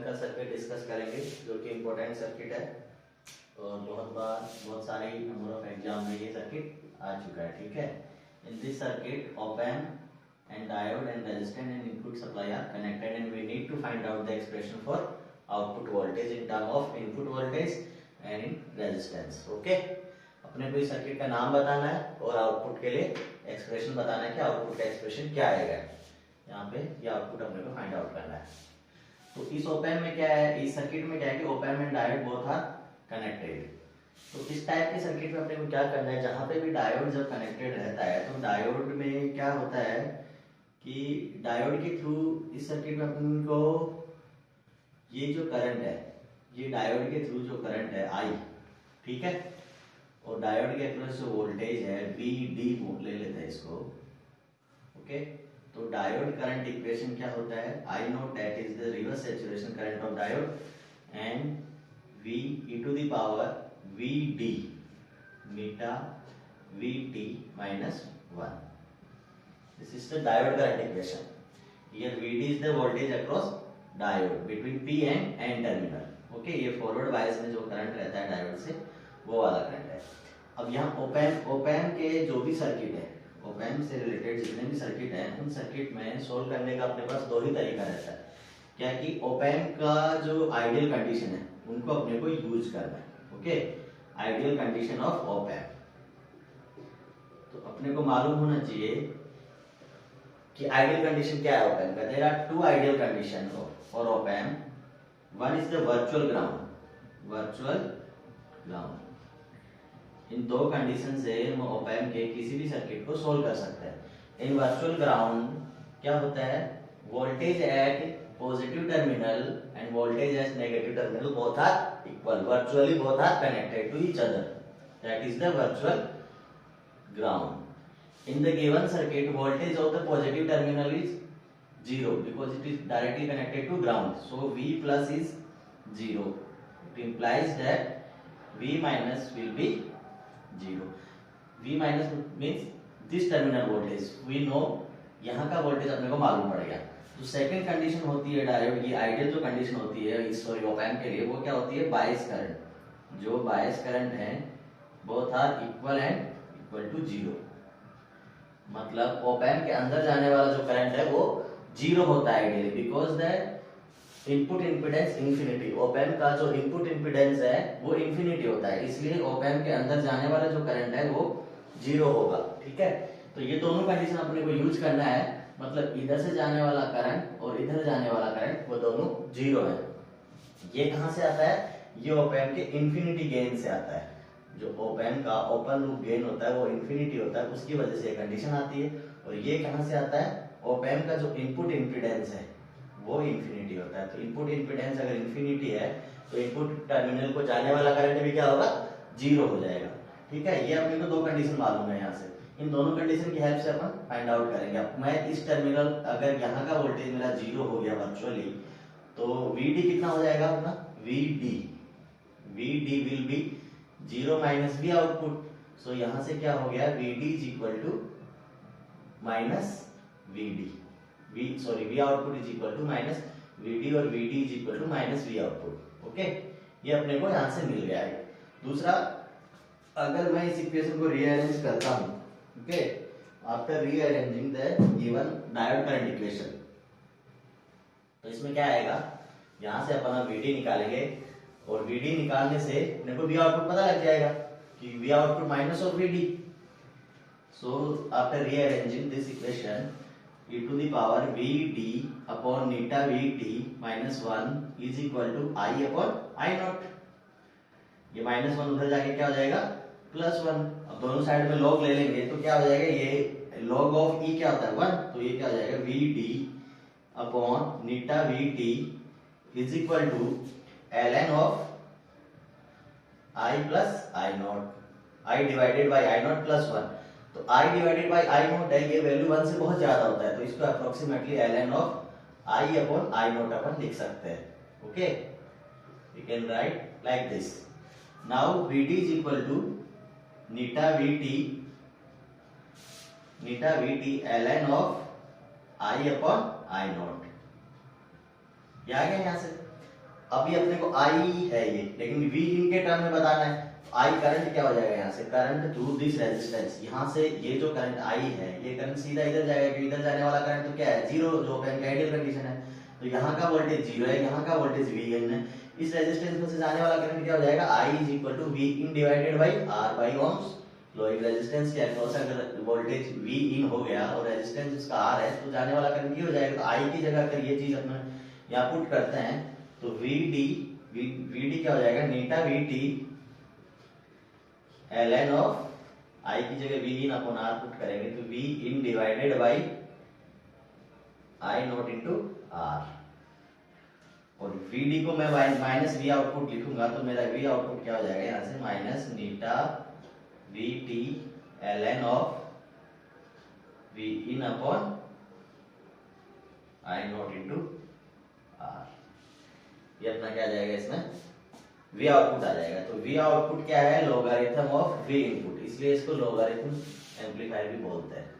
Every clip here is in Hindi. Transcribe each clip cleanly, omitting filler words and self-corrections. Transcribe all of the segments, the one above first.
का सर्किट डिस्कस करेंगे जो कि इम्पोर्टेंट सर्किट है और बहुत सारे नंबर ऑफ एग्जाम में ये सर्किट आ चुका है। ठीक है, in this circuit op amp and diode and resistance and input supply are connected and we need to find out the expression for output voltage in term of input voltage and in resistance. Okay, अपने को इस सर्किट का नाम बताना है और आउटपुट के लिए एक्सप्रेशन बताना है कि आउटपुट का एक्सप्रेशन क्या आएगा। यहाँ पे ये आउटपुट अपने को फाइंड आउट करना है। तो इस ओप एम्प में क्या है, इस सर्किट में क्या है कि op amp and diode both are connected. तो इस टाइप के सर्किट में अपने को क्या करना है, जहां पे भी डायोड जब कनेक्टेड रहता है तो डायोड में क्या होता है कि डायोड के थ्रू इस सर्किट में अपन को ये जो करंट है, ये डायोड के थ्रू जो करंट है आई, ठीक है, और डायोड के अक्रॉस जो वोल्टेज है वी डी ले लेते हैं इसको। ओके, तो डायोड करंट इक्वेशन क्या होता है, I naught that is the reverse saturation current of diode and V e to the power VD meter VT minus 1. This is the diode current equation. Here VD is the voltage across diode between P and N terminal. Okay, ये फॉरवर्ड बायस में जो करंट रहता है डायोड से वो वाला करंट है। अब यहाँ ओप एम्प के जो भी सर्किट है, ओप एम्प से रिलेटेड जितने भी सर्किट है, उन सर्किट में सोल्व करने का अपने पास दो ही तरीका रहता है। क्या कि ओप एम्प का जो आइडियल कंडीशन है उनको अपने को यूज करना है। Okay, ideal condition of op amp. तो अपने को मालूम होना चाहिए कि आइडियल कंडीशन क्या है ओप एम्प का। There are two ideal condition for op amp. One is the virtual ground. इन दो कंडीशन से हम ओप एम्प के किसी भी सर्किट को सोल्व कर सकते हैं। इन वर्चुअल ग्राउंड क्या होता है, voltage at positive terminal and voltage at negative terminal both are equal, virtually both are connected to each other. That is the virtual ground. In the given circuit, voltage of the positive terminal is 0 because it is directly connected to ground. So V plus is 0. It implies that V minus will be 0. V minus means this terminal voltage. We know यहाँ का वोल्टेज अपने को मालूम पड़ेगा। जो सेकंड कंडीशन होती है डायोड की, आइडियल जो कंडीशन होती है सॉरी ओप एम्प के लिए, वो क्या होती है, बायस करंट। जो बायस करंट है both are equal and equal to 0। मतलब ओप एम्प के अंदर जाने वाला जो करंट है वो 0 होता है ideally, because the input impedance infinity. Op amp का जो इनपुट इंपीडेंस है वो इंफिनिटी होता है, इसलिए ओप एम्प के अंदर जाने वाला जो करंट है वो 0 होगा। ठीक है, तो ये दोनों कंडीशन अपने को यूज करना है। मतलब इधर से जाने वाला करंट और इधर जाने वाला करंट वो दोनों 0 है। ये कहां से आता है, ये ओप एम्प के इंफिनिटी गेन से आता है। जो ओप एम्प का ओपन लूप गेन होता है वो इंफिनिटी होता है, उसकी वजह से ये कंडीशन आती है। और ये कहां से आता है, ओप एम्प का जो इनपुट इंपीडेंस है वो इंफिनिटी होता है। तो इनपुट इंपीडेंस अगर इंफिनिटी है तो इनपुट टर्मिनल को जाने वाला करंट भी क्या होगा, 0 हो जाएगा। ठीक है, ये अपने को दो कंडीशन मालूम है। यहाँ से इन दोनों कंडीशन की हेल्प से अपन फाइंड आउट करेंगे। अब मैं इस टर्मिनल, अगर यहाँ का वोल्टेज मेरा 0 हो गया वर्चुअली, तो VD कितना हो जाएगा अपना, VD will be 0 minus V output. So यहाँ से क्या हो गया, VD is equal to minus VD, V output is equal to minus VD और VD is equal to minus V output. Okay, ये अपने को यहाँ से मिल गया है। दूसरा, अगर मैं इस इक्वेशन को रीअरेंज करता हूँ, okay, after rearranging the given diode current equation, तो इसमें क्या आएगा, यहां से अपन VD निकालेंगे और VD निकालने से अपने को V आउटपुट पता लग जाएगा कि V output minus of VD। So after rearranging this equation, e to the power VD upon neta VT minus 1 is equal to I upon I naught। ये माइनस 1 उधर जाके क्या हो जाएगा, प्लस 1। अब दोनों साइड में लॉग ले लेंगे तो क्या हो जाएगा, ये लॉग ऑफ ई क्या होता है 1, तो ये क्या हो जाएगा, VD upon eta VT is equal to ln of I plus I naught, I divided by I naught plus 1। तो I divided by I naught है, ये वैल्यू 1 से बहुत ज्यादा होता है, तो इसको approximately ln of I upon I naught अपन लिख सकते हैं। Okay, we can write like this. Now VD is equal to eta VT ln of I upon I naught. ये आ गया यहाँ से। अभी अपने को आई है ये, लेकिन वी इन के टर्म में बताना है। आई करंट क्या हो जाएगा, यहाँ से करंट थ्रू दिस रेजिस्टेंस, यहाँ से ये जो करंट आई है ये करंट सीधा इधर जाएगा, क्योंकि इधर जाने वाला करंट तो क्या है, जीरो, जो ओपन का आइडियल कंडीशन है। तो यहाँ का वोल्टेज जीरो है, यहाँ का वोल्टेज वी इन है। इस रेजिस्टेंस में से जाने वाला करंट क्या हो जाएगा, I is equal to V in divided by R by ohms. लो एक रेजिस्टेंस के अक्रॉस अगर वोल्टेज वी इन हो गया और रेजिस्टेंस उसका आर है, तो जाने वाला करंट ये हो जाएगा। तो आई की जगह अगर ये चीज अपने यहाँ पुट करते हैं तो वी डी क्या हो जाएगा, eta V T L N of I की जगह V in upon R put करेंगे तो V in divided by I naught into R. और वी को मैं माइनस वी आउटपुट लिखूंगा तो मेरा वी आउटपुट क्या हो जाएगा, यहाँ से minus eta V T L N of V in upon I naught into R. ये अपना क्या आ जाएगा, इसमें वी आउटपुट आ जाएगा। तो वी आउटपुट क्या है, लॉगरिथम ऑफ वी इनपुट, इसलिए इसको लॉगरिथम एम्पलीफायर भी बोलते हैं।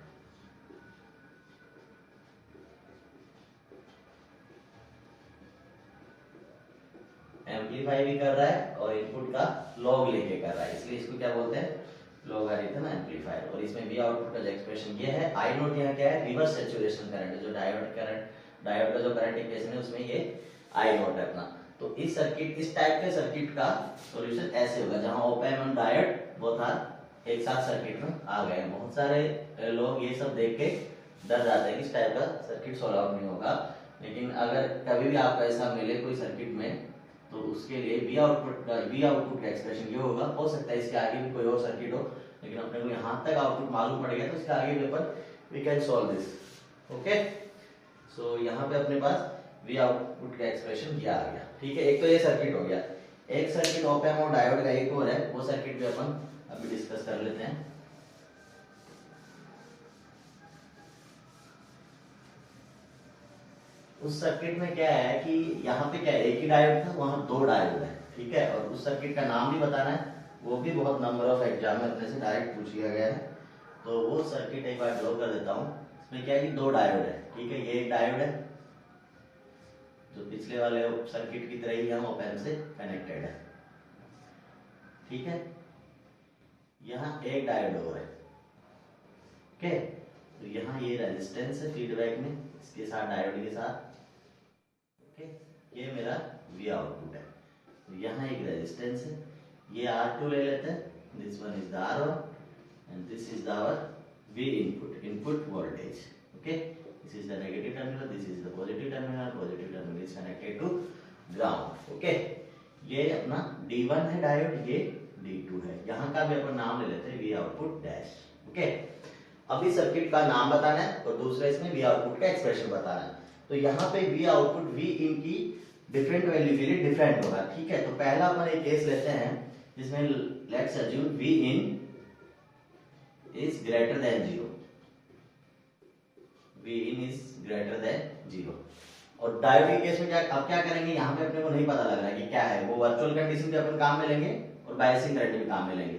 एम्पलीफाई भी कर रहा है और इनपुट का लॉग लेके कर रहा है, इसलिए इसको क्या बोलते हैं, लॉगरिथम एम्पलीफायर। और इसमें वी आउटपुट का जो एक्सप्रेशन ये है, आई नोट यहाँ क्या है, रिवर्स सैचुरेशन करंट, जो डायोड का जो करंट इक्वेशन है उसमें ये आई नोट है अपना। तो इस सर्किट, इस टाइप के सर्किट का सॉल्यूशन ऐसे होगा, जहां ओपन और डायोड बोथ आर एक साथ सर्किट में आ गए। बहुत सारे लोग ये सब देख के डर जाते हैं कि इस टाइप का सर्किट सॉल्व आउट नहीं होगा, लेकिन अगर कभी भी आपको ऐसा मिले कोई सर्किट में, तो उसके लिए वी आउटपुट का एक्सप्रेशन ये होगा। हो सकता है इसके आगे भी कोई और सर्किट हो, लेकिन अपने को यहाँ तक आउटपुट मालूम पड़ गया तो इसके आगे paper we can solve this. Okay, so यहाँ पे अपने पास वी आउटपुट का एक्सप्रेशन ये आ गया। ठीक है, एक तो ये सर्किट हो गया। एक सर्किट ऑप एम्प और डायोड का एक और है, वो सर्किट भी अपन अभी डिस्कस कर लेते हैं। उस सर्किट में क्या है कि यहाँ पे क्या है, एक ही डायोड था, वहां दो डायोड है। ठीक है, और उस सर्किट का नाम भी बताना है, वो भी बहुत नंबर ऑफ एग्जाम में अपने से डायरेक्ट पूछ लिया गया है। तो वो सर्किट एक बार ड्रॉ कर देता हूँ। इसमें क्या है कि दो डायोड है। ठीक है, ये एक डायोड है जो पिछले वाले सर्किट की तरह ही हम ऑप एम्प से कनेक्टेड है। ठीक है, यहाँ एक डायोड और है। ओके, तो यहाँ ये रेजिस्टेंस है फीडबैक में, इसके साथ डायोड के साथ। ओके, ये मेरा वी आउटपुट है। तो यहाँ एक रेजिस्टेंस है, ये R2 ले लेते हैं, this one is the R1 and this is our V input voltage. Okay, this is the negative terminal, this is the positive terminal is connected to ground। Okay, ये अपना D1 है डायोड, ये D2 है। यहाँ का भी अपन नाम ले लेते हैं V आउटपुट डैश। ओके, अभी सर्किट का नाम बताना है और दूसरा इसमें V आउटपुट का एक्सप्रेशन बताना है। तो यहाँ पे V आउटपुट V इन की डिफरेंट वैल्यू के लिए डिफरेंट होगा। ठीक है, तो पहला अपन एक केस लेते हैं जिसमें let's assume V in is greater than 0, V in is greater than 0। और डायोड के केस में क्या, अब क्या करेंगे, यहाँ पे अपने को नहीं पता लग रहा है कि क्या है, वो वर्चुअल कंडीशन भी अपन काम में लेंगे और बायसिंग करंट भी काम में लेंगे।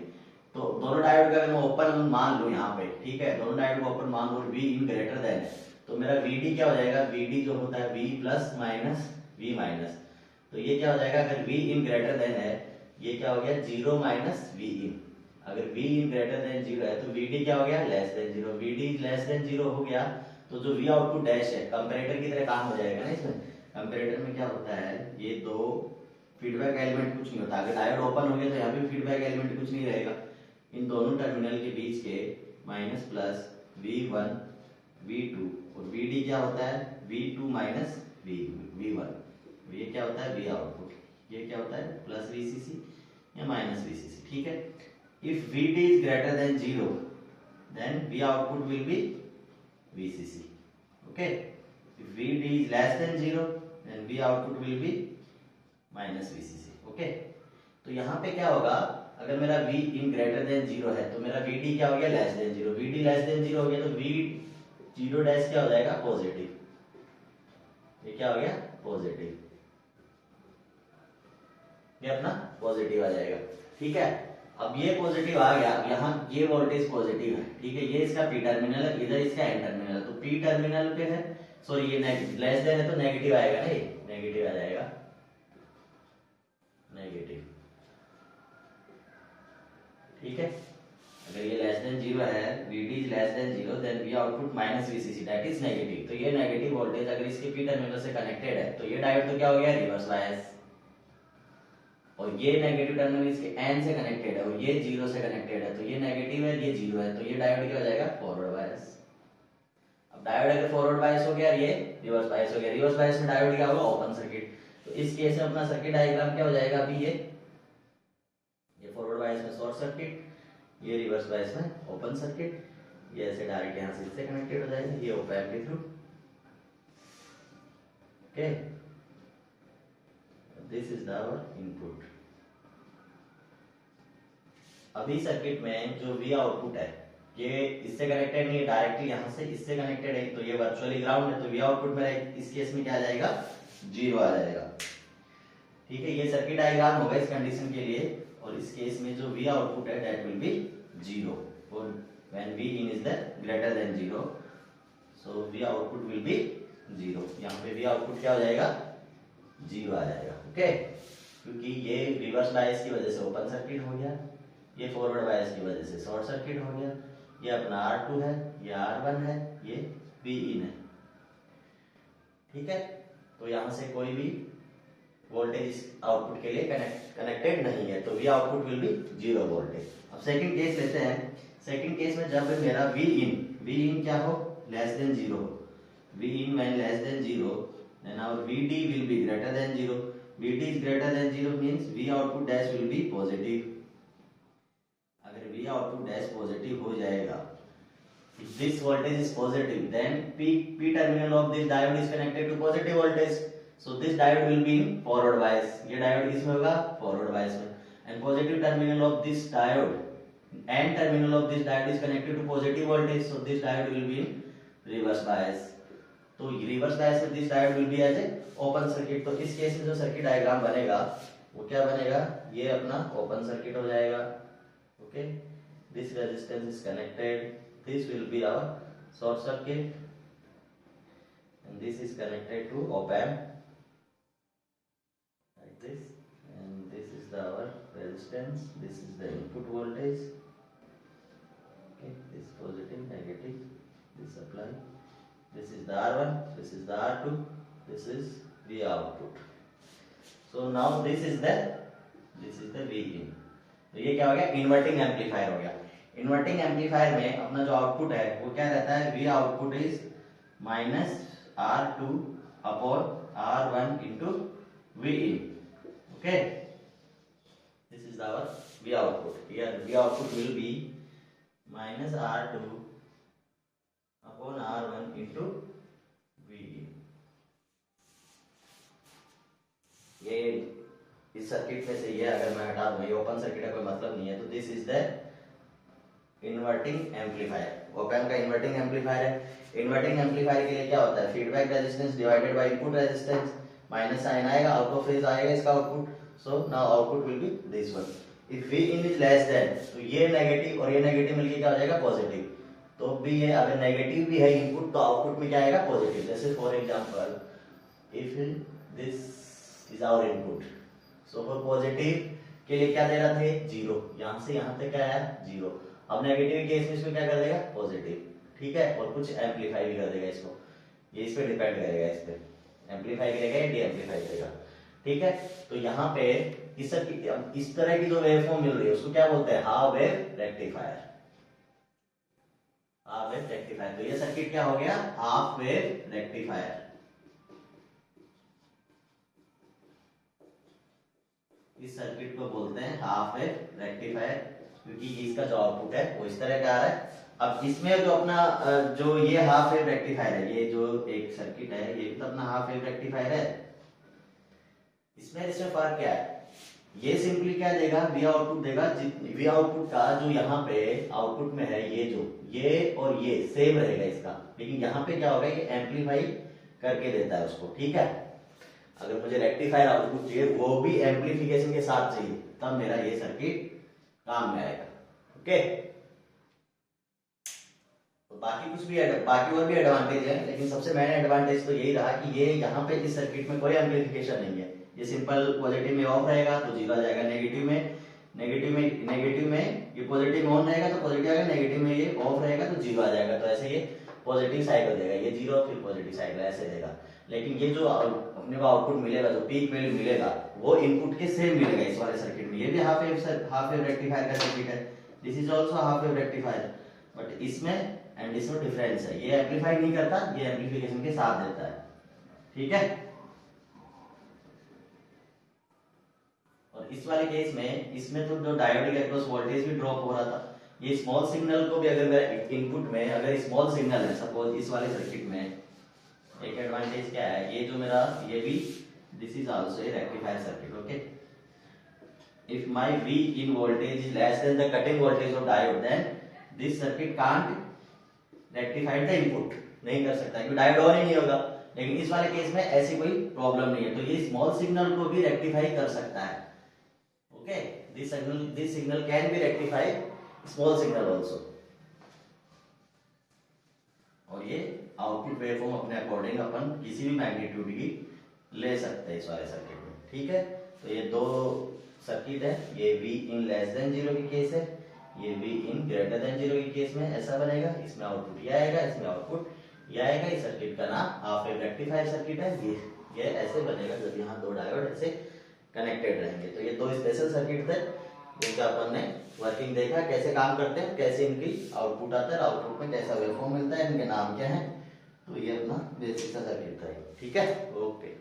तो दोनों डायोड का अगर मैं ओपन मान लूं यहाँ पे, ठीक है, दोनों डायोड को ओपन मान लूं, V इन ग्रेटर देन है, तो मेरा VD क्या हो जाएगा, VD जो होता है V plus minus V minus. तो ये क्या हो जाएगा, अगर V इन ग्रेटर देन है, ये क्या हो गया 0 माइनस V इन। अगर V इन ग्रेटर देन 0 है तो VD क्या हो गया, less than 0। VD less than 0 हो गया तो जो V आउटपुट डैश है कंपैरेटर की तरह काम हो जाएगा ना। इसमें कंपैरेटर में क्या होता है, ये दो फीडबैक एलिमेंट कुछ नहीं होता। अगर डायोड ओपन हो गया तो यहाँ पे फीडबैक एलिमेंट कुछ नहीं रहेगा। इन दोनों टर्मिनल के बीच के माइनस प्लस V1 V2 और VD क्या होता है, V2 माइनस V1। ये क्या होता है V आउटपुट, ये क्या होता है प्लस VCC या माइनस VCC। ठीक है, if VD is greater than 0 then V output will be VCC। okay, if VD is less than 0 then V output will be minus VCC। okay, तो यहाँ पे क्या होगा, अगर मेरा V in greater than 0 है तो मेरा VD क्या हो गया, less than 0। VD less than 0 हो गया तो V0 डैश क्या हो जाएगा, पॉजिटिव। ये क्या हो गया, पॉजिटिव, ये अपना पॉजिटिव आ जाएगा। ठीक है, अब ये पॉजिटिव आ गया, अब यहाँ ये वोल्टेज पॉजिटिव है। ठीक है, ये इसका पी टर्मिनल है, इधर इसका एन टर्मिनल है। तो पी टर्मिनल पे है, सॉरी ये लेस देन है तो नेगेटिव आएगा ना, ये नेगेटिव आ जाएगा। ठीक है, अगर ये लेस देन 0 है, VD is less than 0, then V output minus VCC that is negative. तो ये नेगेटिव वोल्टेज अगर इसके P टर्मिनल से कनेक्टेड है तो ये डायोड तो क्या हो गया, रिवर्स बायस। और ये नेगेटिव टर्मिनल इसके N से कनेक्टेड है और ये 0 से कनेक्टेड है, तो ये नेगेटिव है, ये 0 है, तो ये डायोड क्या हो जाएगा, फॉरवर्ड बायस। अब डायोड अगर फॉरवर्ड बायस हो गया, ये रिवर्स बायस हो गया। रिवर्स बायस में डायोड क्या होगा, ओपन सर्किट। तो इस केस में अपना सर्किट डायग्राम क्या हो जाएगा, अभी ये फॉरवर्ड बायस में शॉर्ट सर्किट, ये रिवर्स बायस में ओपन सर्किट, ये ऐसे डायरेक्ट यहां से इससे कनेक्टेड हो जाएगा, ये ऑप एम्प के थ्रू। Okay, this is our input. अभी सर्किट में जो V आउटपुट है ये इससे कनेक्टेड नहीं है, डायरेक्टली यहां से इससे कनेक्टेड है, तो ये वर्चुअली ग्राउंड है, तो V आउटपुट मेरा इस केस में क्या आ जाएगा, 0 आ जाएगा। ठीक है, ये सर्किट डायग्राम होगा इस कंडीशन के लिए, और इस केस में जो V आउटपुट है दैट विल बी 0 और when V in is the greater than 0, so V output will be 0। यहाँ पे V आउटपुट क्या हो जाएगा, 0 आ जाएगा। ओके, क्योंकि ये रिवर्स बायस की वजह से ओपन सर्किट हो गया, ये फॉरवर्ड बायस की वजह से शॉर्ट सर्किट हो गया, ये अपना R2 है, ये R1 है, ये V in है। ठीक है, तो यहाँ से कोई भी वोल्टेज आउटपुट के लिए कनेक्टेड नहीं है, तो V output will be 0 voltage. अब सेकंड केस लेते हैं। सेकंड केस में जब मेरा V in क्या हो, less than 0, V in when less than 0, then our VD will be greater than 0. VD is greater than 0 means V output dash will be positive. अगर V output dash positive हो जाएगा, if this voltage is positive, then P terminal of this diode is connected to positive voltage. So this diode will be in forward bias. ये diode किसमें होगा, forward bias में. And positive terminal of this diode, N terminal of this diode is connected to positive voltage. So this diode will be in reverse bias. तो रिवर्स बायस में this diode will be as a open circuit. तो इस केस में जो सर्किट डायग्राम बनेगा वो क्या बनेगा, ये अपना ओपन सर्किट हो जाएगा। Okay, this resistance is connected, this will be our short circuit and this is connected to op amp like this, and this is our resistance, this is the input voltage. Okay, this positive, negative, this supply, this is the R1, this is the R2, this is the output. So now this is the V in. तो ये क्या हो गया, इन्वर्टिंग एम्पलीफायर हो गया। इन्वर्टिंग एम्पलीफायर में अपना जो आउटपुट है वो क्या रहता है, V output is minus R2 upon R1 into V in. Okay, this is our V output. Here V output will be minus R2 upon R1 into V in। ये इस सर्किट में से ये अगर मैं हटा दूं, ये ओपन सर्किट है, कोई मतलब नहीं है, तो this is the inverting amplifier. Op amp का इन्वर्टिंग एम्पलीफायर है। इन्वर्टिंग एम्पलीफायर के लिए क्या होता है, feedback resistance divided by input resistance, minus sign आएगा, आउट ऑफ फेज आएगा इसका output. So now output will be this one. If V in is less than, तो ये नेगेटिव और ये नेगेटिव मिलके क्या हो जाएगा, पॉजिटिव। तो भी ये अगर नेगेटिव भी है इनपुट, तो आउटपुट में क्या आएगा, पॉजिटिव। जैसे for example if this is our input, so for positive के लिए क्या दे रहा थे, 0, यहां से यहां तक क्या आया, 0। अब नेगेटिव केस में इसको क्या कर देगा, पॉजिटिव। ठीक है, और कुछ एम्पलीफाई भी कर देगा इसको, ये इस पे डिपेंड करेगा, इस पे एम्पलीफाई करेगा या डी एम्पलीफाई करेगा। ठीक है, तो यहाँ पे इस तरह की जो वेवफॉर्म मिल रही है उसको क्या बोलते हैं, half wave rectifier. Half wave rectifier, तो ये सर्किट क्या हो गया, हाफ वेव रेक्टिफायर। इस सर्किट को बोलते हैं हाफ वेव रेक्टिफायर, क्योंकि इसका जो आउटपुट है वो इस तरह का आ रहा है। अब इसमें जो अपना जो ये हाफ वेव रेक्टिफायर है, ये जो एक सर्किट है ये भी तो अपना हाफ वेव रेक्टिफायर है। इसमें फर्क क्या है, ये सिंपली क्या देगा, वी आउटपुट देगा। वी आउटपुट का जो यहाँ पे आउटपुट में है, ये जो ये और ये सेम रहेगा इसका, लेकिन यहाँ पे क्या होगा, ये एम्पलीफाई करके देता है उसको। ठीक है, अगर मुझे रेक्टिफायर आउटपुट चाहिए वो भी एम्पलीफिकेशन के साथ चाहिए, तब मेरा ये सर्किट काम में आएगा। ओके, तो बाकी कुछ भी बाकी और भी एडवांटेज है, लेकिन सबसे मेन एडवांटेज तो यही रहा कि ये यहाँ पे इस सर्किट में कोई एम्पलीफिकेशन नहीं है। ये सिंपल पॉजिटिव में ऑफ रहेगा तो 0 आ जाएगा, नेगेटिव में नेगेटिव में ये पॉजिटिव ऑन रहेगा तो पॉजिटिव आएगा, नेगेटिव में ये ऑफ रहेगा तो जीरो आ जाएगा। तो ऐसे ये पॉजिटिव साइकिल देगा, ये जीरो फिर पॉजिटिव साइकिल ऐसे देगा। लेकिन ये जो अपने को आउटपुट मिलेगा, जो पीक वैल्यू मिलेगा, वो इनपुट के सेम मिलेगा इस वाले सर्किट में। ये भी हाफ वेव रेक्टिफायर का सर्किट है, this is also half wave rectifier, but इसमें एंड इसमें डिफरेंस है, ये एम्पलीफाई नहीं करता, ये एम्पलीफिकेशन के साथ देता है, ठीक है। और इस वाले केस में इसमें तो जो डायोड के अक्रॉस वोल्टेज भी ड्रॉप हो रहा था, ये स्मॉल सिग्नल को भी अगर मेरा इनपुट में अगर स्मॉल सिग्नल है सपोज इस वाले सर्किट में, एक एडवांटेज क्या है, ये जो मेरा ये भी this is also a rectifier circuit, okay. If my V in voltage is less than the cutting voltage of diode, then this circuit can't rectify the input, नहीं कर सकता क्योंकि डायोड ऑन ही नहीं होगा। लेकिन इस वाले केस में ऐसी कोई प्रॉब्लम नहीं है, तो ये स्मॉल सिग्नल को भी रेक्टिफाई कर सकता है, okay. This signal can be rectify small signal also. और ये आउटपुट वेवफॉर्म अपने अकॉर्डिंग अपन किसी भी मैग्नीट्यूड की ले सकते हैं इस वाले सर्किट में, ठीक है। तो ये दो सर्किट है, ये V in less than zero की केस है, ये V in greater than zero की केस में ऐसा बनेगा, इसमें आउटपुट ये आएगा, इसमें आउटपुट ये आएगा। इस सर्किट का नाम हाफ वेव रेक्टिफायर सर्किट है। ये ऐसे बनेगा जब यहाँ दो डायोड ऐसे कनेक्टेड रहेंगे। तो ये दो स्पेशल सर्किट थे जिनका अपन ने वर्किंग देखा, कैसे काम करते हैं, कैसे इनकी आउटपुट आता है, आउटपुट में कैसा वेवफॉर्म मिलता है, इनके नाम क्या है। तो ये अपना बेसिक सा सर्किट था, ठीक है, ओके।